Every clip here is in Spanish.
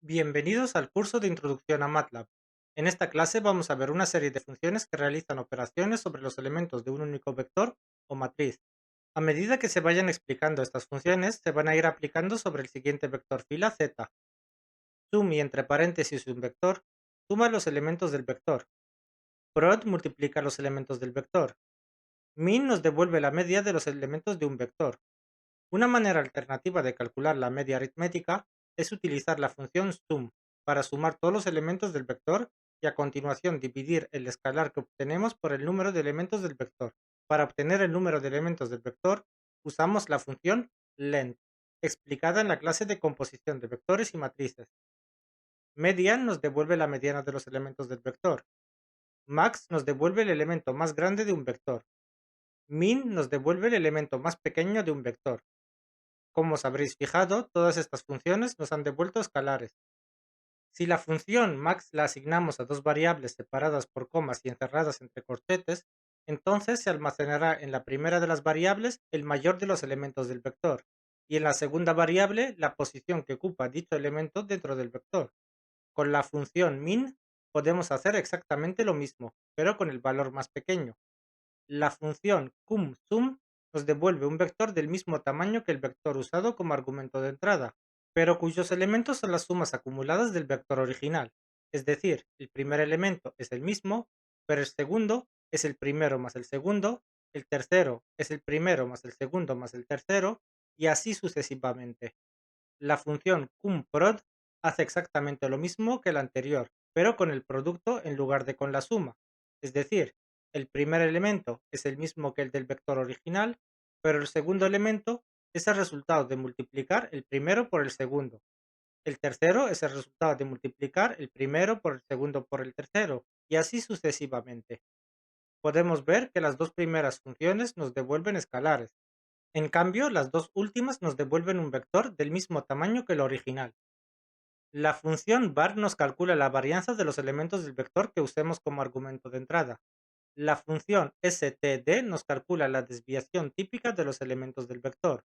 Bienvenidos al curso de Introducción a MATLAB. En esta clase vamos a ver una serie de funciones que realizan operaciones sobre los elementos de un único vector o matriz. A medida que se vayan explicando estas funciones, se van a ir aplicando sobre el siguiente vector fila z. Sum y entre paréntesis un vector suma los elementos del vector. Prod multiplica los elementos del vector. Min nos devuelve la media de los elementos de un vector. Una manera alternativa de calcular la media aritmética es utilizar la función sum para sumar todos los elementos del vector y a continuación dividir el escalar que obtenemos por el número de elementos del vector. Para obtener el número de elementos del vector, usamos la función length, explicada en la clase de composición de vectores y matrices. Median nos devuelve la mediana de los elementos del vector. Max nos devuelve el elemento más grande de un vector. Min nos devuelve el elemento más pequeño de un vector. Como os habréis fijado, todas estas funciones nos han devuelto escalares. Si la función max la asignamos a dos variables separadas por comas y encerradas entre corchetes, entonces se almacenará en la primera de las variables el mayor de los elementos del vector, y en la segunda variable la posición que ocupa dicho elemento dentro del vector. Con la función min podemos hacer exactamente lo mismo, pero con el valor más pequeño. La función cum_sum nos devuelve un vector del mismo tamaño que el vector usado como argumento de entrada, pero cuyos elementos son las sumas acumuladas del vector original. Es decir, el primer elemento es el mismo, pero el segundo es el primero más el segundo, el tercero es el primero más el segundo más el tercero, y así sucesivamente. La función cumprod hace exactamente lo mismo que la anterior, pero con el producto en lugar de con la suma. Es decir, el primer elemento es el mismo que el del vector original, pero el segundo elemento es el resultado de multiplicar el primero por el segundo. El tercero es el resultado de multiplicar el primero por el segundo por el tercero, y así sucesivamente. Podemos ver que las dos primeras funciones nos devuelven escalares. En cambio, las dos últimas nos devuelven un vector del mismo tamaño que el original. La función var nos calcula la varianza de los elementos del vector que usemos como argumento de entrada. La función std nos calcula la desviación típica de los elementos del vector.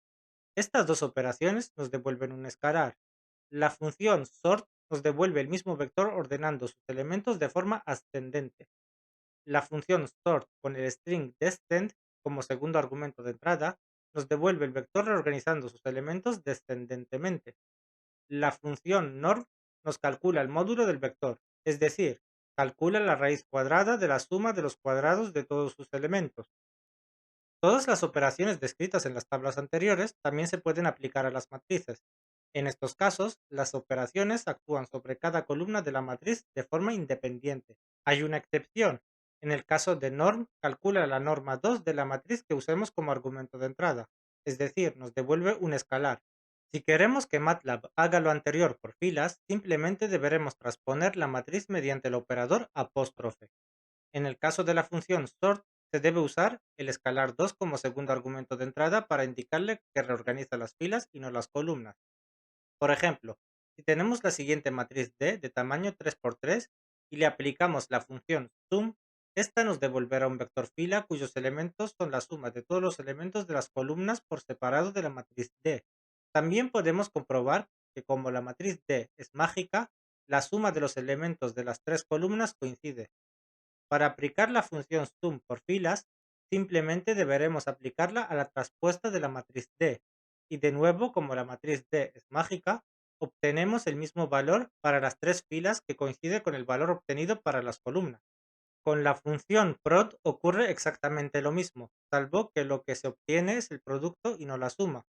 Estas dos operaciones nos devuelven un escalar. La función sort nos devuelve el mismo vector ordenando sus elementos de forma ascendente. La función sort con el string descend como segundo argumento de entrada nos devuelve el vector reorganizando sus elementos descendentemente. La función norm nos calcula el módulo del vector, es decir, calcula la raíz cuadrada de la suma de los cuadrados de todos sus elementos. Todas las operaciones descritas en las tablas anteriores también se pueden aplicar a las matrices. En estos casos, las operaciones actúan sobre cada columna de la matriz de forma independiente. Hay una excepción. En el caso de norm, calcula la norma 2 de la matriz que usemos como argumento de entrada, es decir, nos devuelve un escalar. Si queremos que MATLAB haga lo anterior por filas, simplemente deberemos transponer la matriz mediante el operador apóstrofe. En el caso de la función sort, se debe usar el escalar 2 como segundo argumento de entrada para indicarle que reorganiza las filas y no las columnas. Por ejemplo, si tenemos la siguiente matriz D de tamaño 3 por 3 y le aplicamos la función sum, esta nos devolverá un vector fila cuyos elementos son la suma de todos los elementos de las columnas por separado de la matriz D. También podemos comprobar que como la matriz D es mágica, la suma de los elementos de las tres columnas coincide. Para aplicar la función sum por filas, simplemente deberemos aplicarla a la traspuesta de la matriz D, y de nuevo, como la matriz D es mágica, obtenemos el mismo valor para las tres filas que coincide con el valor obtenido para las columnas. Con la función prod ocurre exactamente lo mismo, salvo que lo que se obtiene es el producto y no la suma.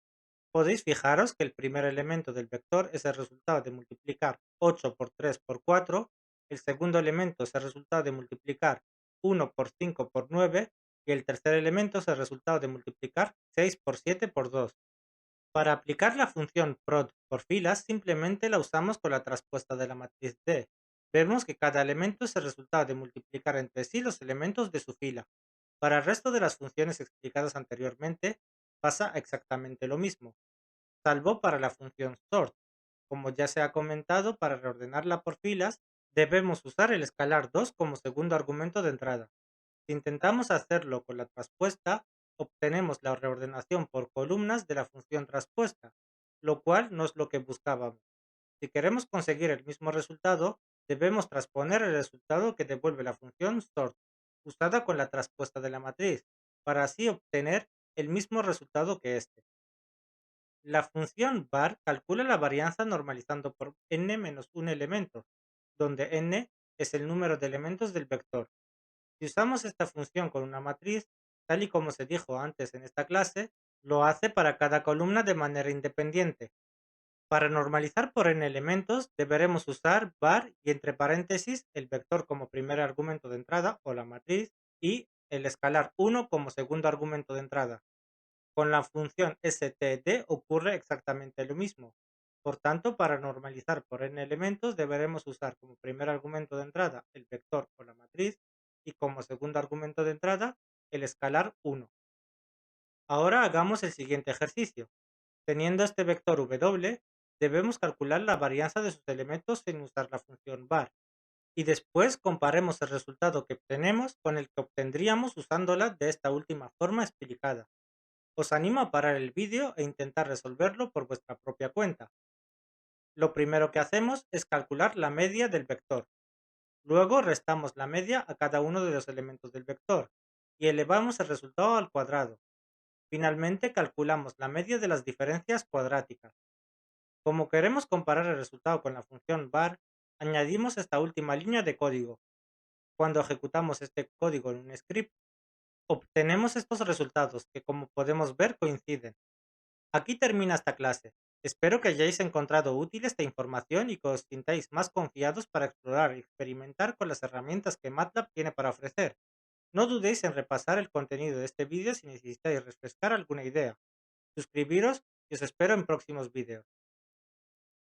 Podéis fijaros que el primer elemento del vector es el resultado de multiplicar 8 por 3 por 4, el segundo elemento es el resultado de multiplicar 1 por 5 por 9 y el tercer elemento es el resultado de multiplicar 6 por 7 por 2. Para aplicar la función prod por filas simplemente la usamos con la traspuesta de la matriz D. Vemos que cada elemento es el resultado de multiplicar entre sí los elementos de su fila. Para el resto de las funciones explicadas anteriormente pasa exactamente lo mismo salvo para la función sort. Como ya se ha comentado, para reordenarla por filas, debemos usar el escalar 2 como segundo argumento de entrada. Si intentamos hacerlo con la traspuesta, obtenemos la reordenación por columnas de la función traspuesta, lo cual no es lo que buscábamos. Si queremos conseguir el mismo resultado, debemos transponer el resultado que devuelve la función sort, usada con la traspuesta de la matriz, para así obtener el mismo resultado que este. La función var calcula la varianza normalizando por n menos un elemento, donde n es el número de elementos del vector. Si usamos esta función con una matriz, tal y como se dijo antes en esta clase, lo hace para cada columna de manera independiente. Para normalizar por n elementos, deberemos usar var y entre paréntesis el vector como primer argumento de entrada o la matriz y el escalar 1 como segundo argumento de entrada. Con la función std ocurre exactamente lo mismo. Por tanto, para normalizar por n elementos deberemos usar como primer argumento de entrada el vector o la matriz y como segundo argumento de entrada el escalar 1. Ahora hagamos el siguiente ejercicio. Teniendo este vector w, debemos calcular la varianza de sus elementos sin usar la función var, y después comparemos el resultado que obtenemos con el que obtendríamos usándola de esta última forma explicada. Os animo a parar el vídeo e intentar resolverlo por vuestra propia cuenta. Lo primero que hacemos es calcular la media del vector. Luego restamos la media a cada uno de los elementos del vector y elevamos el resultado al cuadrado. Finalmente calculamos la media de las diferencias cuadráticas. Como queremos comparar el resultado con la función var, añadimos esta última línea de código. Cuando ejecutamos este código en un script, obtenemos estos resultados que, como podemos ver, coinciden. Aquí termina esta clase. Espero que hayáis encontrado útil esta información y que os sintáis más confiados para explorar y experimentar con las herramientas que MATLAB tiene para ofrecer. No dudéis en repasar el contenido de este vídeo si necesitáis refrescar alguna idea. Suscribiros y os espero en próximos vídeos.